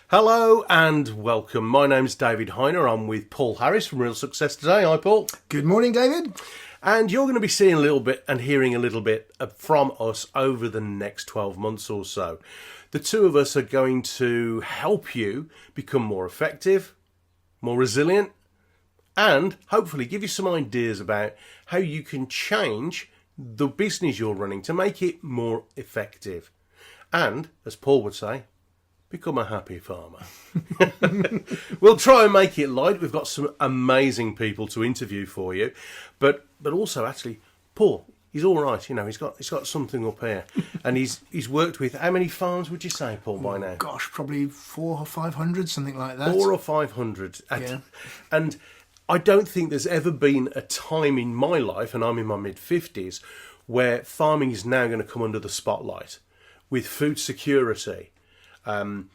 Hello and welcome. My name's David Hymer. I'm with Paul Harris from Real Success Today. Hi, Paul. Good morning, David. And you're going to be seeing a little bit and hearing a little bit from us over the next 12 months or so. The two of us are going to help you become more effective, more resilient, and hopefully give you some ideas about how you can change the business you're running to make it more effective. And, as Paul would say, become a happy farmer. We'll try and make it light. We've got some amazing people to interview for you, but also actually, Paul, he's all right. You know, he's got something up here, and he's worked with how many farms would you say, Paul, by now? Gosh, probably 400 or 500, something like that. 400 or 500. Yeah. And I don't think there's ever been a time in my life, and I'm in my mid-50s, where farming is now going to come under the spotlight with food security. What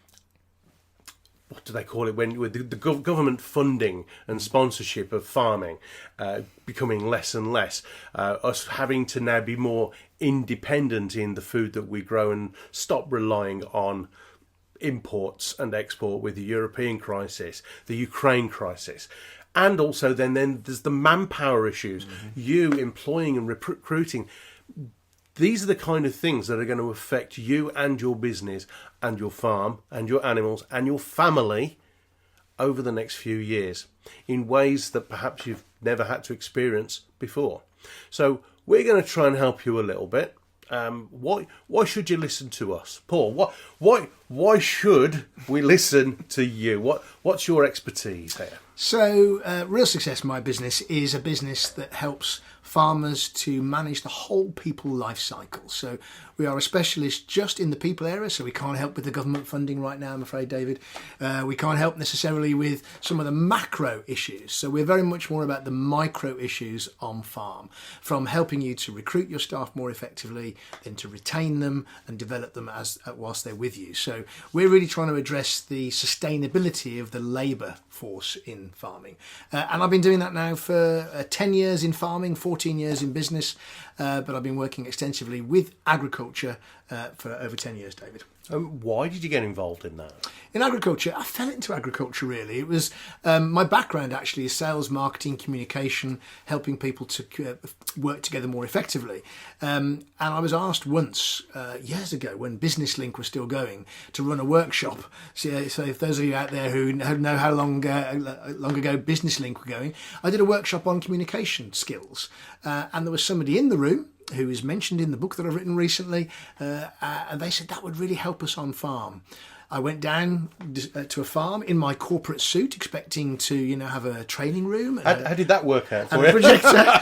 do they call it when with the government funding and sponsorship of farming becoming less and less, us having to now be more independent in the food that we grow and stop relying on imports and export with the European crisis, the Ukraine crisis. And also then there's the manpower issues, you employing and recruiting. These are the kind of things that are going to affect you and your business and your farm and your animals and your family over the next few years in ways that perhaps you've never had to experience before. So we're going to try and help you a little bit. Why should you listen to us, Paul? Why should we listen to you? What's your expertise here? So, Real Success, my business, is a business that helps farmers to manage the whole people life cycle. So we are a specialist just in the people area, so we can't help with the government funding right now, I'm afraid, David. We can't help necessarily with some of the macro issues. So we're very much more about the micro issues on farm, from helping you to recruit your staff more effectively, then to retain them and develop them whilst they're with you. So we're really trying to address the sustainability of the labour force in farming. And I've been doing that now for 10 years in farming, 14 years in business, but I've been working extensively with agriculture for over 10 years, David. Why did you get involved in that? In agriculture, I fell into agriculture really. It was my background actually is sales, marketing, communication, helping people to work together more effectively. And I was asked once, years ago, when Business Link was still going, to run a workshop. So if those of you out there who know how long ago Business Link were going, I did a workshop on communication skills. And there was somebody in the room who is mentioned in the book that I've written recently, and they said that would really help us on farm. I went down to a farm in my corporate suit, expecting to, have a training room. How did that work out for and you? A projector.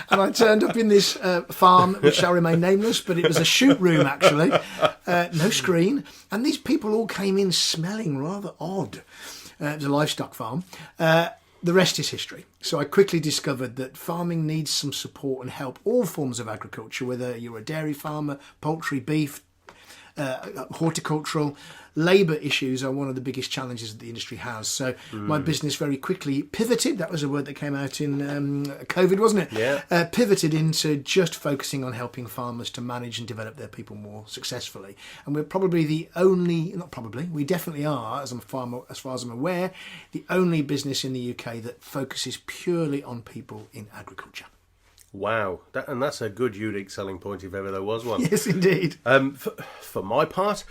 And I turned up in this farm, which shall remain nameless, but it was a shoot room actually, no screen, and these people all came in smelling rather odd. It was a livestock farm. The rest is history. So I quickly discovered that farming needs some support and help. All forms of agriculture, whether you're a dairy farmer, poultry, beef, horticultural, labour issues are one of the biggest challenges that the industry has. So my business very quickly pivoted. That was a word that came out in COVID, wasn't it? Yeah. Pivoted into just focusing on helping farmers to manage and develop their people more successfully. And we're probably we definitely are, as far as I'm aware, the only business in the UK that focuses purely on people in agriculture. Wow, that's a good, unique selling point if ever there was one. Yes, indeed. For my part,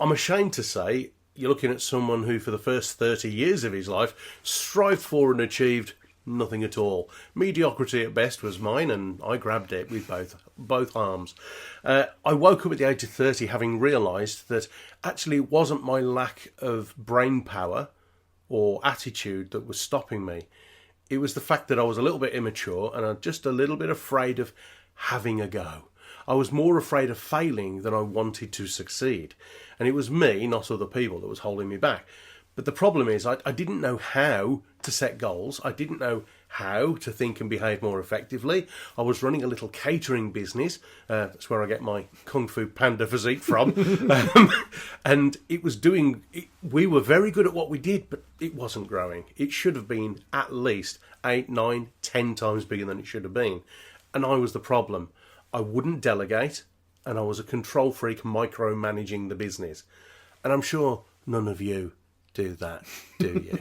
I'm ashamed to say you're looking at someone who, for the first 30 years of his life, strived for and achieved nothing at all. Mediocrity at best was mine, and I grabbed it with both arms. I woke up at the age of 30 having realised that actually it wasn't my lack of brain power or attitude that was stopping me. It was the fact that I was a little bit immature and I'm just a little bit afraid of having a go. I was more afraid of failing than I wanted to succeed. And it was me, not other people, that was holding me back. But the problem is I didn't know how to set goals. I didn't know how to think and behave more effectively. I was running a little catering business. That's where I get my Kung Fu Panda physique from. And we were very good at what we did, but it wasn't growing. It should have been at least 8, 9, 10 times bigger than it should have been. And I was the problem. I wouldn't delegate, and I was a control freak micromanaging the business. And I'm sure None of you do that, do you?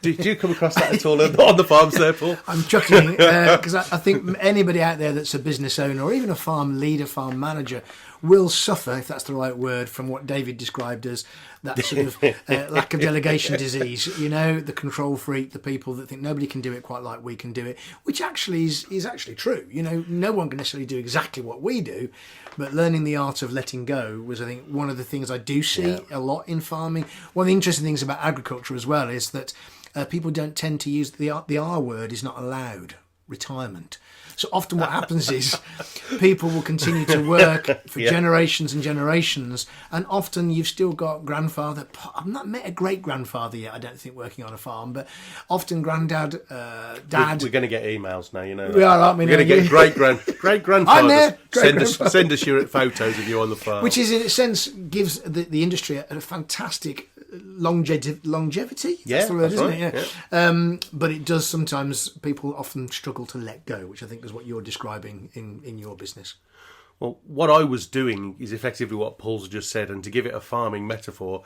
Did you come across that at all on the farms there, Paul? I'm chuckling because I think anybody out there that's a business owner or even a farm leader, farm manager, will suffer, if that's the right word, from what David described as that sort of lack of delegation disease. You know, the control freak, the people that think nobody can do it quite like we can do it, which actually is actually true. You know, no one can necessarily do exactly what we do, but learning the art of letting go was, I think, one of the things I do see a lot in farming. One of the interesting things about agriculture as well is that people don't tend to use the R word is not allowed, retirement. So often what happens is people will continue to work for generations and generations, and often you've still got grandfather. I've not met a great-grandfather yet, I don't think, working on a farm, but often granddad, dad... We're going to get emails now, you know. We are, aren't we? We're going to get great-grandfathers. I'm there. Send us your photos of you on the farm. Which is, in a sense, gives the industry a fantastic longevity. Yeah, that's the word, isn't right. it? Yeah. But it does sometimes, people often struggle to let go, which I think is what you're describing in your business. Well, what I was doing is effectively what Paul's just said, and to give it a farming metaphor,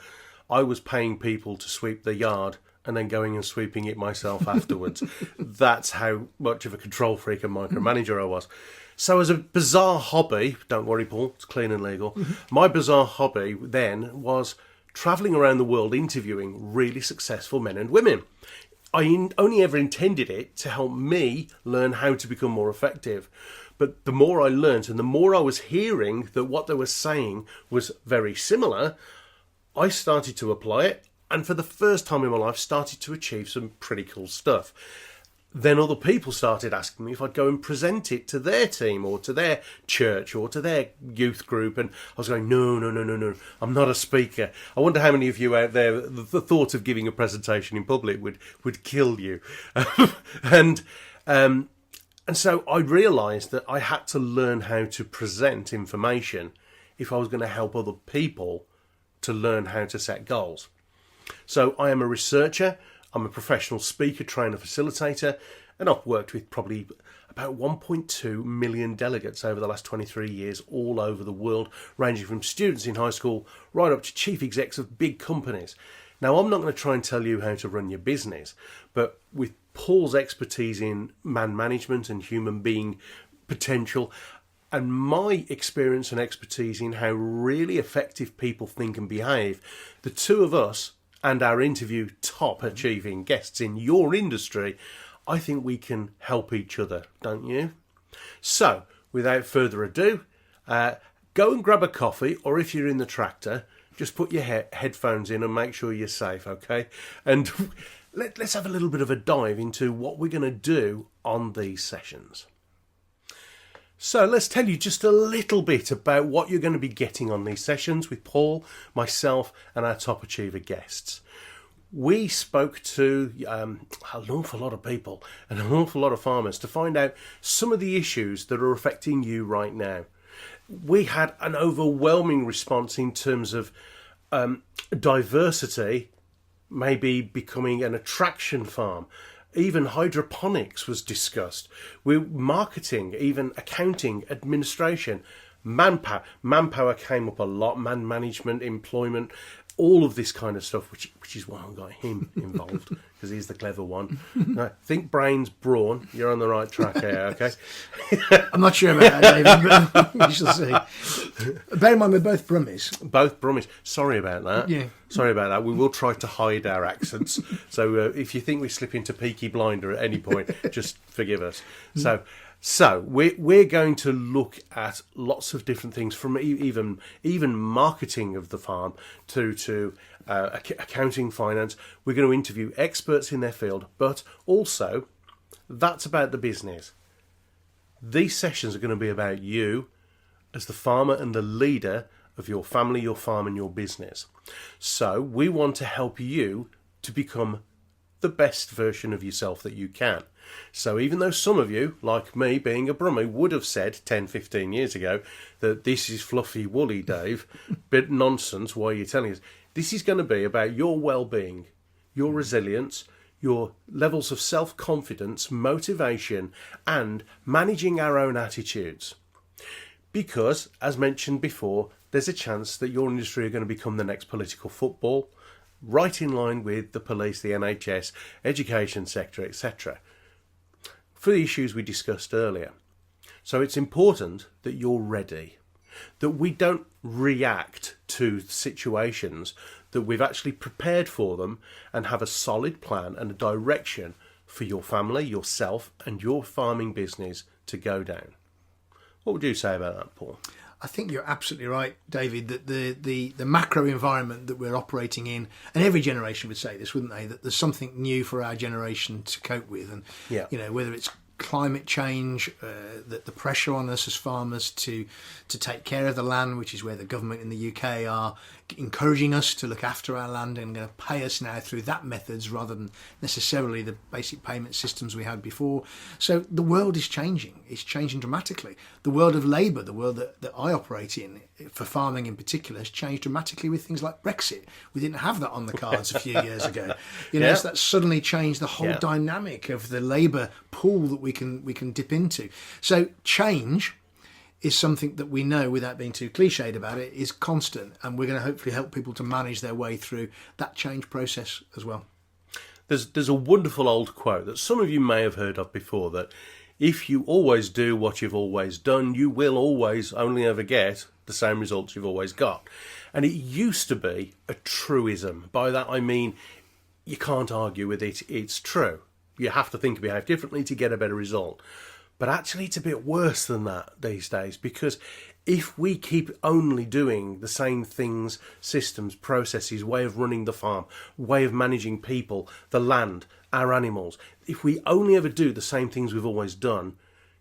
I was paying people to sweep the yard and then going and sweeping it myself afterwards. That's how much of a control freak and micromanager I was. So as a bizarre hobby, don't worry, Paul, it's clean and legal, my bizarre hobby then was travelling around the world interviewing really successful men and women. I only ever intended it to help me learn how to become more effective. But the more I learnt and the more I was hearing that what they were saying was very similar, I started to apply it, and for the first time in my life started to achieve some pretty cool stuff. Then other people started asking me if I'd go and present it to their team or to their church or to their youth group. And I was going, no, I'm not a speaker. I wonder how many of you out there, the thought of giving a presentation in public would kill you. And so I realised that I had to learn how to present information if I was going to help other people to learn how to set goals. So I am a researcher. I'm a professional speaker, trainer, facilitator, and I've worked with probably about 1.2 million delegates over the last 23 years all over the world, ranging from students in high school right up to chief execs of big companies. Now, I'm not going to try and tell you how to run your business, but with Paul's expertise in man management and human being potential, and my experience and expertise in how really effective people think and behave, the two of us and our interview top achieving guests in your industry, I think we can help each other, don't you? So, without further ado, go and grab a coffee, or if you're in the tractor, just put your headphones in and make sure you're safe, okay? And let's have a little bit of a dive into what we're going to do on these sessions. So let's tell you just a little bit about what you're going to be getting on these sessions with Paul, myself, and our top achiever guests. We spoke to an awful lot of people and an awful lot of farmers to find out some of the issues that are affecting you right now. We had an overwhelming response in terms of diversity maybe becoming an attraction farm. Even hydroponics was discussed. Marketing, even accounting, administration, manpower. Manpower came up a lot, man management, employment, all of this kind of stuff, which is why I got him involved, because he's the clever one. Think brains, brawn. You're on the right track here, okay? I'm not sure about that, David, but we shall see. Bear in mind, we're both Brummies. Both Brummies. Sorry about that. Yeah. Sorry about that. We will try to hide our accents. So if you think we slip into Peaky Blinder at any point, just forgive us. So we're going to look at lots of different things, from even marketing of the farm to accounting, finance. We're going to interview experts in their field, but also that's about the business. These sessions are going to be about you as the farmer and the leader of your family, your farm, and your business. So we want to help you to become the best version of yourself that you can. So even though some of you, like me being a Brummie, would have said 10, 15 years ago that this is fluffy woolly, Dave, bit nonsense, why are you telling us? This is going to be about your well-being, your resilience, your levels of self-confidence, motivation, and managing our own attitudes. Because, as mentioned before, there's a chance that your industry are going to become the next political football, right in line with the police, the NHS, education sector, etc., for the issues we discussed earlier. So it's important that you're ready, that we don't react to situations, that we've actually prepared for them and have a solid plan and a direction for your family, yourself, and your farming business to go down. What would you say about that, Paul? I think you're absolutely right, David, that the macro environment that we're operating in, and every generation would say this, wouldn't they, that there's something new for our generation to cope with. And, whether it's climate change, the pressure on us as farmers to take care of the land, which is where the government in the UK are encouraging us to look after our land and going to pay us now through that methods rather than necessarily the basic payment systems we had before. So the world is changing. It's changing dramatically. The world of labour, the world that I operate in, for farming in particular, has changed dramatically with things like Brexit. We didn't have that on the cards a few years ago. So that suddenly changed the whole dynamic of the labour pool that we can dip into. So change is something that we know, without being too cliched about it, is constant, and we're going to hopefully help people to manage their way through that change process as well. There's a wonderful old quote that some of you may have heard of before, that if you always do what you've always done, you will always only ever get the same results you've always got. And it used to be a truism. By that I mean you can't argue with it, it's true. You have to think and behave differently to get a better result. But actually it's a bit worse than that these days, because if we keep only doing the same things, systems, processes, way of running the farm, way of managing people, the land, our animals, if we only ever do the same things we've always done,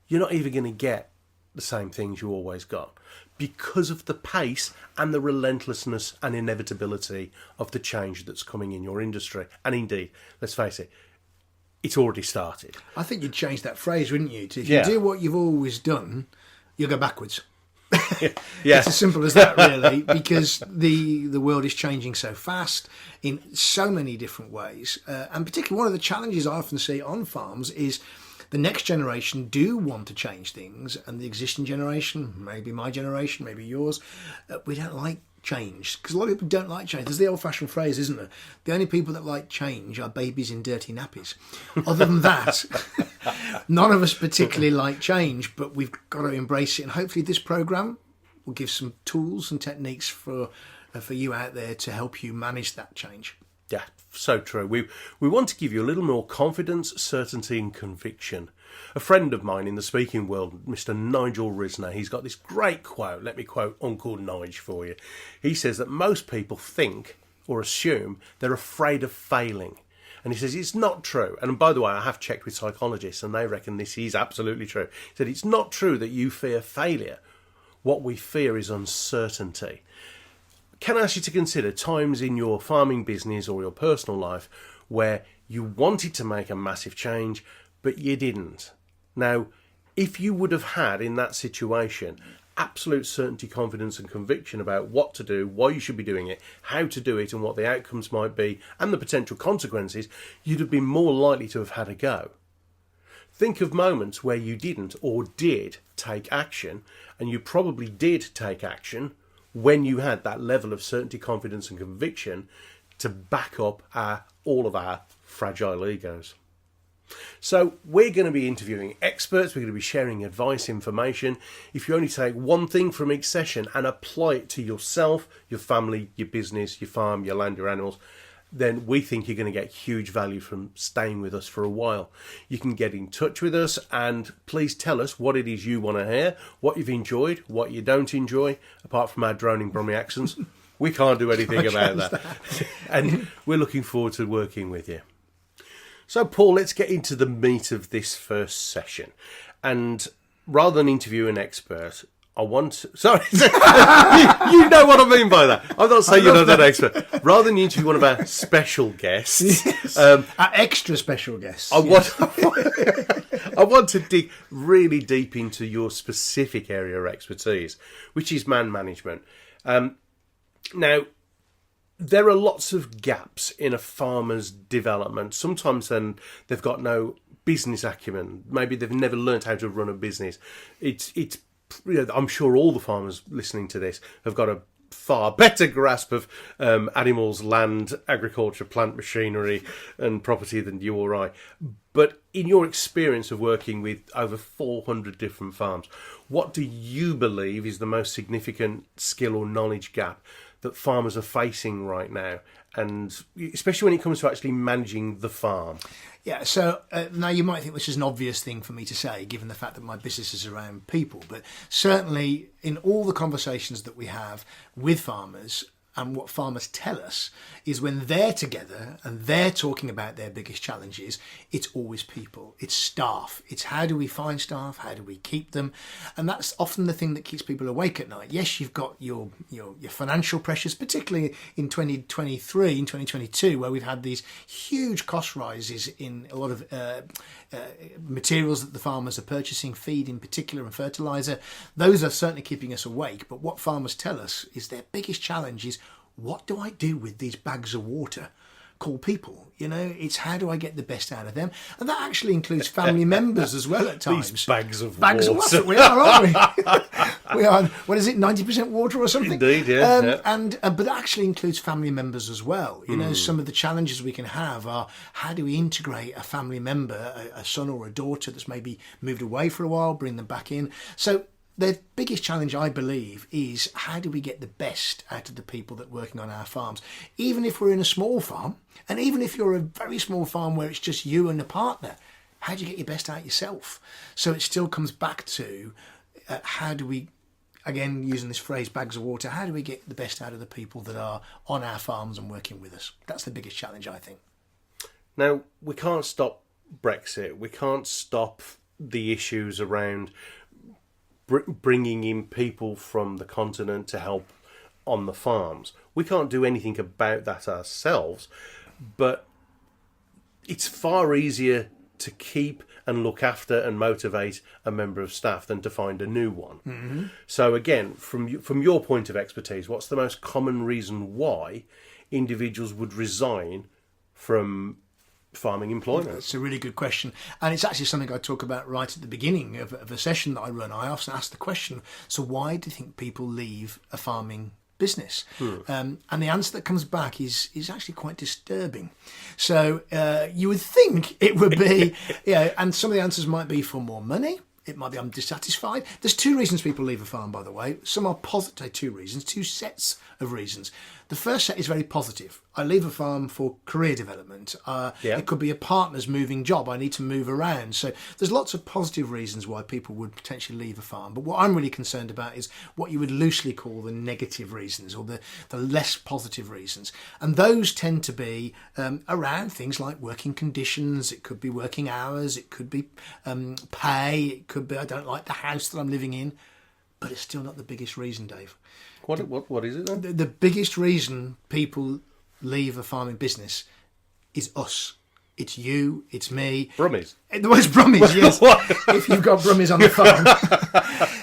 you're not even going to get the same things you always got, because of the pace and the relentlessness and inevitability of the change that's coming in your industry. And indeed, let's face it, it's already started. I think you'd change that phrase, wouldn't you? If you do what you've always done, you'll go backwards. It's as simple as that, really, because the world is changing so fast in so many different ways. And particularly one of the challenges I often see on farms is the next generation do want to change things, and the existing generation, maybe my generation, maybe yours, we don't like change, because a lot of people don't like change. There's the old-fashioned phrase, isn't there? The only people that like change are babies in dirty nappies. Other than that, none of us particularly like change, but we've got to embrace it. And hopefully this programme will give some tools and techniques for you out there to help you manage that change. Yeah, so true. We want to give you a little more confidence, certainty and conviction. A friend of mine in the speaking world, Mr. Nigel Risner, he's got this great quote. Let me quote Uncle Nige for you. He says that most people think or assume they're afraid of failing. And he says it's not true. And by the way, I have checked with psychologists and they reckon this is absolutely true. He said it's not true that you fear failure. What we fear is uncertainty. Can I ask you to consider times in your farming business or your personal life where you wanted to make a massive change, but you didn't? Now, if you would have had in that situation absolute certainty, confidence and conviction about what to do, why you should be doing it, how to do it and what the outcomes might be and the potential consequences, you'd have been more likely to have had a go. Think of moments where you didn't or did take action, and you probably did take action when you had that level of certainty, confidence and conviction to back up all of our fragile egos. So we're going to be interviewing experts, we're going to be sharing advice, information. If you only take one thing from each session and apply it to yourself, your family, your business, your farm, your land, your animals, then we think you're going to get huge value from staying with us for a while. You can get in touch with us and please tell us what it is you want to hear, what you've enjoyed, what you don't enjoy, apart from our droning Brummie accents. We can't do anything about that. And we're looking forward to working with you. So, Paul, let's get into the meat of this first session. And rather than interview an expert, I want to... Sorry, you know what I mean by that. I'm not saying you're not an expert. Rather than interview one of our special guests... Yes. Our extra special guests. I want to dig really deep into your specific area of expertise, which is man management. Now, there are lots of gaps in a farmer's development. Sometimes then they've got no business acumen. Maybe they've never learned how to run a business. It's I'm sure all the farmers listening to this have got a far better grasp of animals, land, agriculture, plant machinery and property than you or I. But in your experience of working with over 400 different farms, what do you believe is the most significant skill or knowledge gap that farmers are facing right now? And especially when it comes to actually managing the farm. Yeah, so now you might think this is an obvious thing for me to say, given the fact that my business is around people. But certainly in all the conversations that we have with farmers, and what farmers tell us is when they're together and they're talking about their biggest challenges, it's always people, it's staff. It's how do we find staff, how do we keep them? And that's often the thing that keeps people awake at night. Yes, you've got your financial pressures, particularly in 2023, in 2022, where we've had these huge cost rises in a lot of materials that the farmers are purchasing, feed in particular and fertiliser. Those are certainly keeping us awake. But what farmers tell us is their biggest challenge is, what do I do with these bags of water called people? It's how do I get the best out of them? And that actually includes family members as well at times. These bags of water. We are, aren't we? We are, what is it, 90% water or something? Indeed, yeah. But that actually includes family members as well. Some of the challenges we can have are, how do we integrate a family member, a son or a daughter that's maybe moved away for a while, bring them back in? So the biggest challenge, I believe, is how do we get the best out of the people that are working on our farms? Even if we're in a small farm, and even if you're a very small farm where it's just you and a partner, how do you get your best out yourself? So it still comes back to how do we, again, using this phrase, bags of water, how do we get the best out of the people that are on our farms and working with us? That's the biggest challenge, I think. Now, we can't stop Brexit. We can't stop the issues around bringing in people from the continent to help on the farms. We can't do anything about that ourselves, but it's far easier to keep and look after and motivate a member of staff than to find a new one. Mm-hmm. So again, from your point of expertise, what's the most common reason why individuals would resign from farming employment? It's a really good question, and it's actually something I talk about right at the beginning of a session that I run. I often ask the question, so why do you think people leave a farming business? And the answer that comes back is actually quite disturbing. So you would think it would be, and some of the answers might be for more money. It might be I'm dissatisfied. There's two reasons people leave a farm, by the way. Some are positive, two sets of reasons. The first set is very positive. I leave a farm for career development. It could be a partner's moving job. I need to move around. So there's lots of positive reasons why people would potentially leave a farm. But what I'm really concerned about is what you would loosely call the negative reasons, or the less positive reasons. And those tend to be around things like working conditions. It could be working hours. It could be pay. It could be I don't like the house that I'm living in. But it's still not the biggest reason, Dave. What is it then? The biggest reason people leave a farming business is us. It's you, it's me. Brummies. Well, it's Brummies, yes. If you've got Brummies on the farm.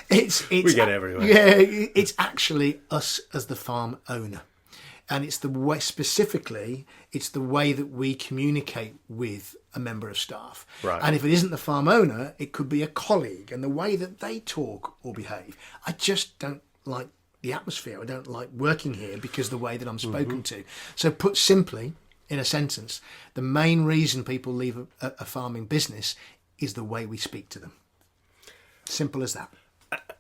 It's we get everywhere. Yeah, it's actually us as the farm owner. And it's the way, specifically, it's the way that we communicate with a member of staff. Right. And if it isn't the farm owner, it could be a colleague, and the way that they talk or behave. I just don't like the atmosphere. I don't like working here because the way that I'm spoken to. So put simply, in a sentence, the main reason people leave a farming business is the way we speak to them. Simple as that.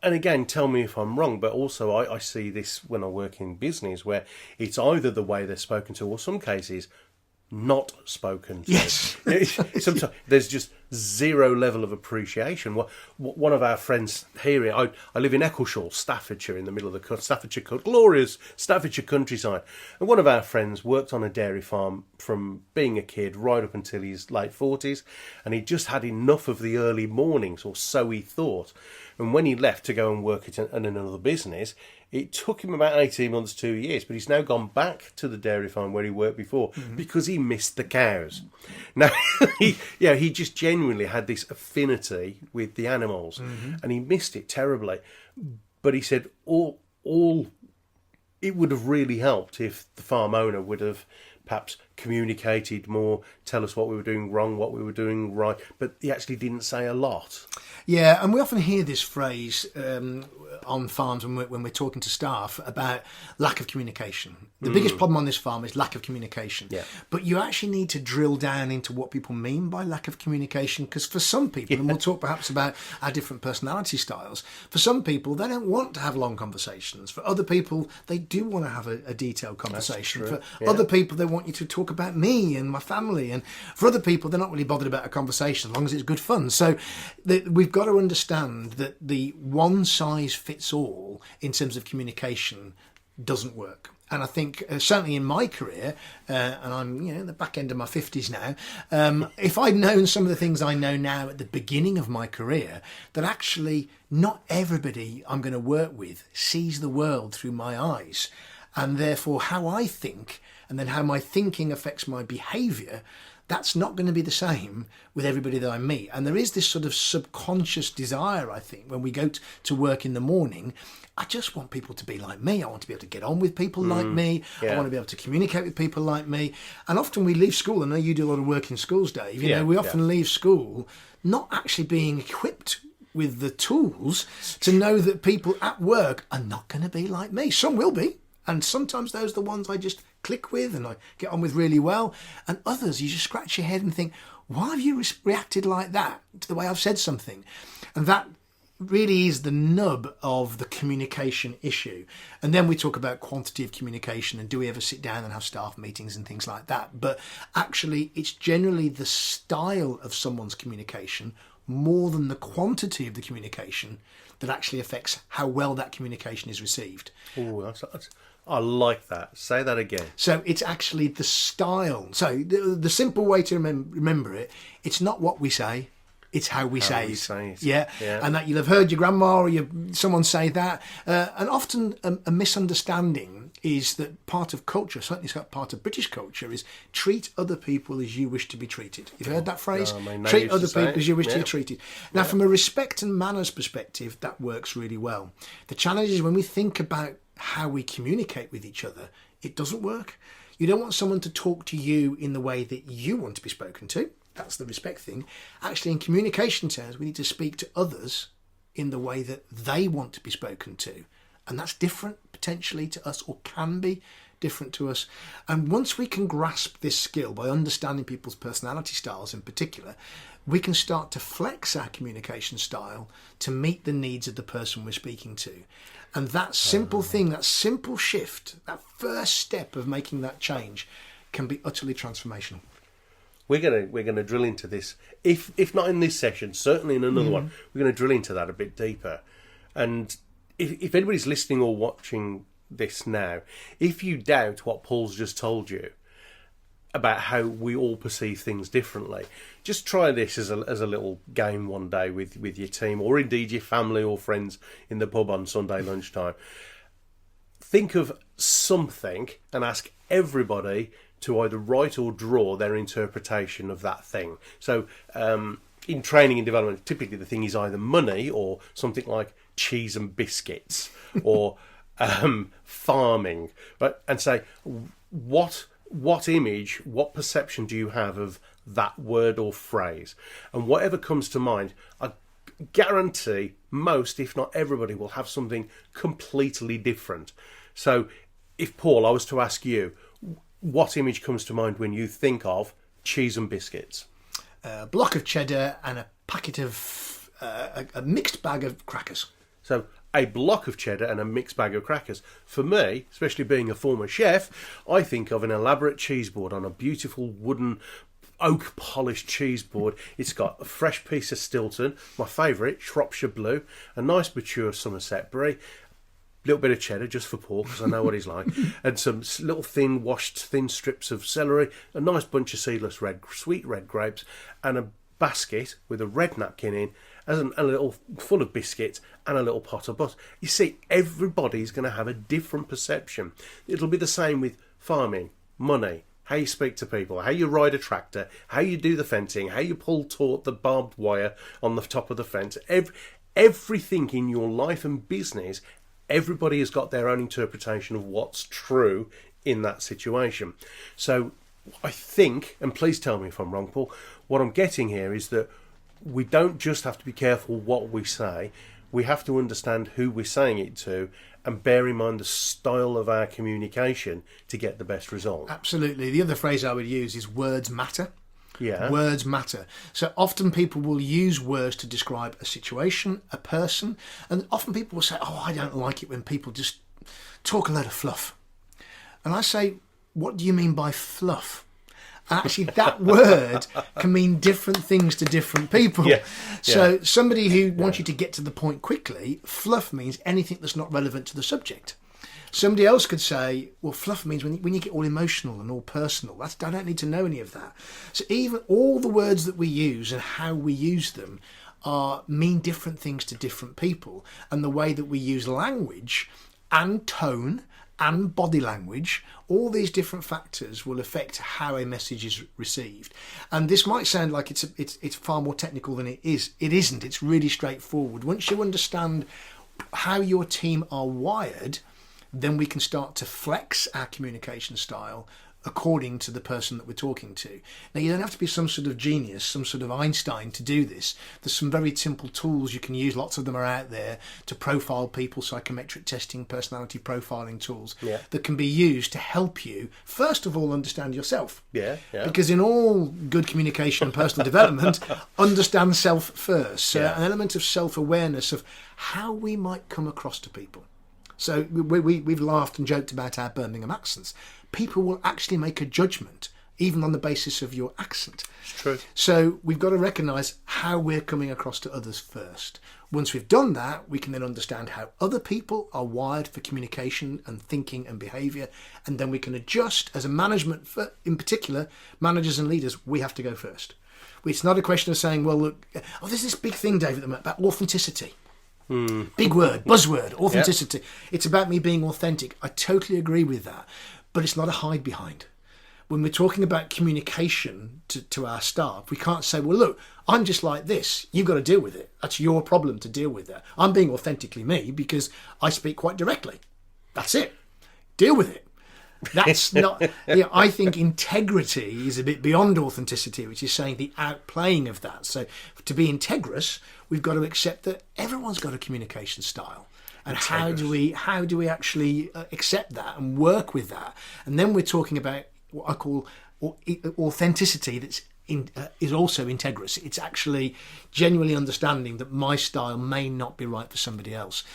And again, tell me if I'm wrong, but also I see this when I work in business, where it's either the way they're spoken to, or some cases not spoken to. Yes. Sometimes there's just zero level of appreciation. One of our friends here, I live in Eccleshall, Staffordshire, in the middle of the Staffordshire, glorious Staffordshire countryside. And one of our friends worked on a dairy farm from being a kid right up until his late 40s, and he just had enough of the early mornings, or so he thought. And when he left to go and work at another business, it took him about 18 months, 2 years, but he's now gone back to the dairy farm where he worked before because he missed the cows. Now, he just genuinely had this affinity with the animals, and he missed it terribly. But he said it would have really helped if the farm owner would have perhaps communicated more, tell us what we were doing wrong, what we were doing right, but he actually didn't say a lot. Yeah, and we often hear this phrase on farms when we're talking to staff about lack of communication. The biggest problem on this farm is lack of communication. Yeah. But you actually need to drill down into what people mean by lack of communication, because for some people, and we'll talk perhaps about our different personality styles, for some people, they don't want to have long conversations. For other people, they do want to have a detailed conversation. That's true. For other people, they want you to talk about me and my family. And for other people, they're not really bothered about a conversation as long as it's good fun. So we've got to understand that the one size fits all in terms of communication doesn't work. And I think certainly in my career, and I'm at the back end of my 50s now, if I'd known some of the things I know now at the beginning of my career, that actually not everybody I'm going to work with sees the world through my eyes. And therefore how I think and then how my thinking affects my behaviour, that's not going to be the same with everybody that I meet. And there is this sort of subconscious desire, I think, when we go to work in the morning, I just want people to be like me. I want to be able to get on with people like me. Yeah. I want to be able to communicate with people like me. And often we leave school, I know you do a lot of work in schools, Dave, we often leave school not actually being equipped with the tools to know that people at work are not going to be like me. Some will be. And sometimes those are the ones I just click with and I get on with really well. And others, you just scratch your head and think, why have you reacted like that to the way I've said something? And that really is the nub of the communication issue. And then we talk about quantity of communication and do we ever sit down and have staff meetings and things like that. But actually, it's generally the style of someone's communication more than the quantity of the communication that actually affects how well that communication is received. Oh, I like that. Say that again. So it's actually the style. So the simple way to remember it, it's not what we say, it's how we say it. Yeah. And that you'll have heard your grandma or someone say that. And often a misunderstanding is that part of culture, certainly part of British culture, is treat other people as you wish to be treated. You've heard that phrase? Treat other people as you wish to be treated. Now, from a respect and manners perspective, that works really well. The challenge is when we think about how we communicate with each other, it doesn't work. You don't want someone to talk to you in the way that you want to be spoken to. That's the respect thing. Actually, in communication terms, we need to speak to others in the way that they want to be spoken to. And that's different potentially to us, or can be different to us. And once we can grasp this skill by understanding people's personality styles in particular, we can start to flex our communication style to meet the needs of the person we're speaking to. And that simple thing, that simple shift, that first step of making that change can be utterly transformational. We're gonna drill into this. If not in this session, certainly in another one, we're going to drill into that a bit deeper. And if anybody's listening or watching this now, if you doubt what Paul's just told you about how we all perceive things differently, just try this as a little game one day with your team, or indeed your family or friends in the pub on Sunday lunchtime. Think of something and ask everybody to either write or draw their interpretation of that thing. So in training and development, typically the thing is either money or something like cheese and biscuits or farming, right? And say, what image, what perception do you have of that word or phrase? And whatever comes to mind, I guarantee most, if not everybody, will have something completely different. So if, Paul, I was to ask you, what image comes to mind when you think of cheese and biscuits? A block of cheddar and a packet of a mixed bag of crackers. So a block of cheddar and a mixed bag of crackers. For me, especially being a former chef, I think of an elaborate cheese board on a beautiful wooden oak polished cheese board. It's got a fresh piece of Stilton, my favourite, Shropshire Blue, a nice mature Somerset Brie, little bit of cheddar just for Paul because I know what he's like, and some little thin strips of celery, a nice bunch of seedless sweet red grapes, and a basket with a red napkin in, and a little full of biscuits and a little pot of butter. You see, everybody's going to have a different perception. It'll be the same with farming, money, how you speak to people, how you ride a tractor, how you do the fencing, how you pull taut the barbed wire on the top of the fence. Everything in your life and business, everybody has got their own interpretation of what's true in that situation. So I think, and please tell me if I'm wrong, Paul, what I'm getting here is that we don't just have to be careful what we say, we have to understand who we're saying it to and bear in mind the style of our communication to get the best result. Absolutely. The other phrase I would use is words matter. Yeah. Words matter. So often people will use words to describe a situation, a person, and often people will say, oh, I don't like it when people just talk a load of fluff. And I say, what do you mean by fluff? And actually, that word can mean different things to different people. Yeah. So somebody who wants you to get to the point quickly, fluff means anything that's not relevant to the subject. Somebody else could say, well, fluff means when you get all emotional and all personal. I don't need to know any of that. So even all the words that we use and how we use them mean different things to different people. And the way that we use language and tone and body language, all these different factors will affect how a message is received. And this might sound like it's far more technical than it is. It isn't. It's really straightforward. Once you understand how your team are wired, then we can start to flex our communication style according to the person that we're talking to. Now, you don't have to be some sort of genius, some sort of Einstein to do this. There's some very simple tools you can use. Lots of them are out there to profile people, psychometric testing, personality profiling tools that can be used to help you, first of all, understand yourself. Yeah. Because in all good communication and personal development, understand self first. So an element of self-awareness of how we might come across to people. So we've laughed and joked about our Birmingham accents. People will actually make a judgment, even on the basis of your accent. It's true. So we've got to recognise how we're coming across to others first. Once we've done that, we can then understand how other people are wired for communication and thinking and behaviour, and then we can adjust as a management, in particular, managers and leaders, we have to go first. It's not a question of saying, well, look, there's this big thing, David, about authenticity. Big word, buzzword, authenticity. It's about me being authentic. I totally agree with that. But it's not a hide behind. When we're talking about communication to our staff, we can't say, well, look, I'm just like this. You've got to deal with it. That's your problem to deal with that. I'm being authentically me because I speak quite directly. That's it. Deal with it. That's not... I think integrity is a bit beyond authenticity, which is saying the outplaying of that. So to be integrous, we've got to accept that everyone's got a communication style. And how do we actually accept that and work with that? And then we're talking about what I call authenticity is also integrous. It's actually genuinely understanding that my style may not be right for somebody else.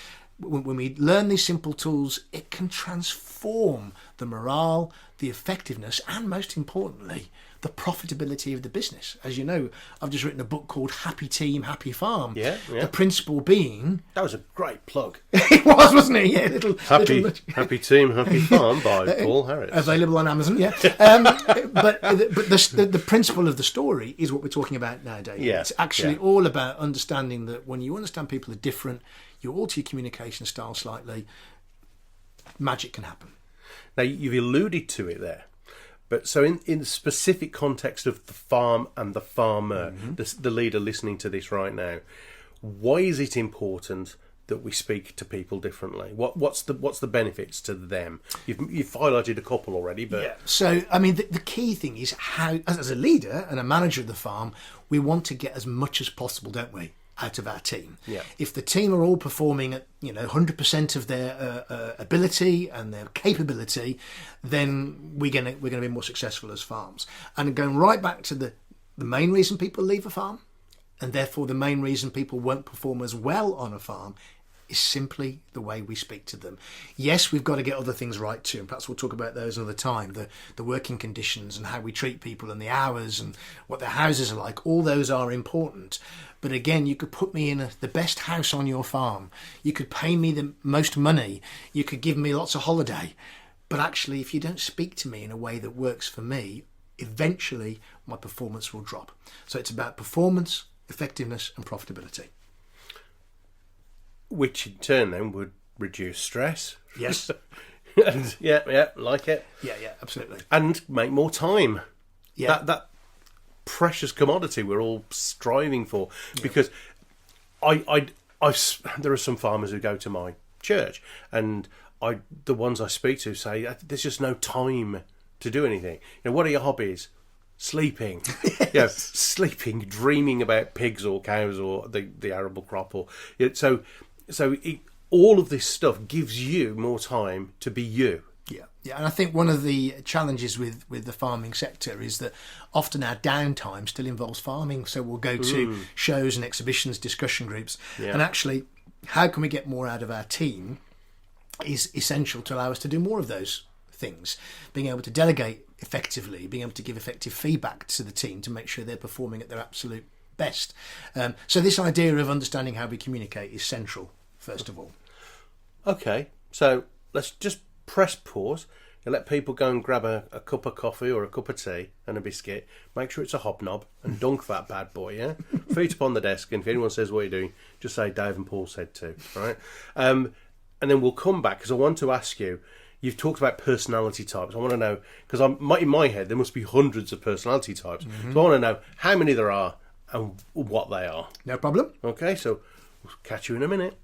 When we learn these simple tools, it can transform the morale, the effectiveness, and most importantly, the profitability of the business. As you know, I've just written a book called Happy Team, Happy Farm. Yeah. The principle being... That was a great plug. It was, wasn't it? Yeah, Happy Team, Happy Farm by Paul Harris. Available on Amazon, yeah. But the principle of the story is what we're talking about nowadays. Yeah. It's actually all about understanding that when you understand people are different, you alter your communication style slightly, magic can happen. Now, you've alluded to it there. But so in the specific context of the farm and the farmer, the leader listening to this right now, why is it important that we speak to people differently? What's the benefits to them? You've highlighted a couple already, but... Yeah. So, I mean, the key thing is how, as a leader and a manager of the farm, we want to get as much as possible, don't we, out of our team. Yeah. If the team are all performing at 100% of their ability and their capability, then we're going to be more successful as farms. And going right back to the main reason people leave a farm, and therefore the main reason people won't perform as well on a farm, is simply the way we speak to them. Yes, we've got to get other things right too, and perhaps we'll talk about those another time, the working conditions and how we treat people and the hours and what their houses are like. All those are important. But again, you could put me in the best house on your farm. You could pay me the most money. You could give me lots of holiday. But actually, if you don't speak to me in a way that works for me, eventually my performance will drop. So it's about performance, effectiveness and profitability. Which in turn then would reduce stress. Yes. And like it. Yeah, absolutely. And make more time. Yeah. That precious commodity we're all striving for. Because there are some farmers who go to my church, and the ones I speak to say there's just no time to do anything. What are your hobbies? Sleeping. Sleeping, dreaming about pigs or cows or the arable crop. All of this stuff gives you more time to be you. Yeah, and I think one of the challenges with the farming sector is that often our downtime still involves farming. So we'll go to shows and exhibitions, discussion groups, and actually, how can we get more out of our team is essential to allow us to do more of those things. Being able to delegate effectively, being able to give effective feedback to the team to make sure they're performing at their absolute best. So this idea of understanding how we communicate is central, first of all. Okay, so let's just press pause and let people go and grab a cup of coffee or a cup of tea and a biscuit. Make sure it's a hobnob and dunk that bad boy, yeah? Feet up on the desk, and if anyone says what you're doing, just say Dave and Paul said to, right? And then we'll come back, because I want to ask you, you've talked about personality types. I want to know, because in my head there must be hundreds of personality types. So I want to know how many there are and what they are. No problem. Okay, so we'll catch you in a minute.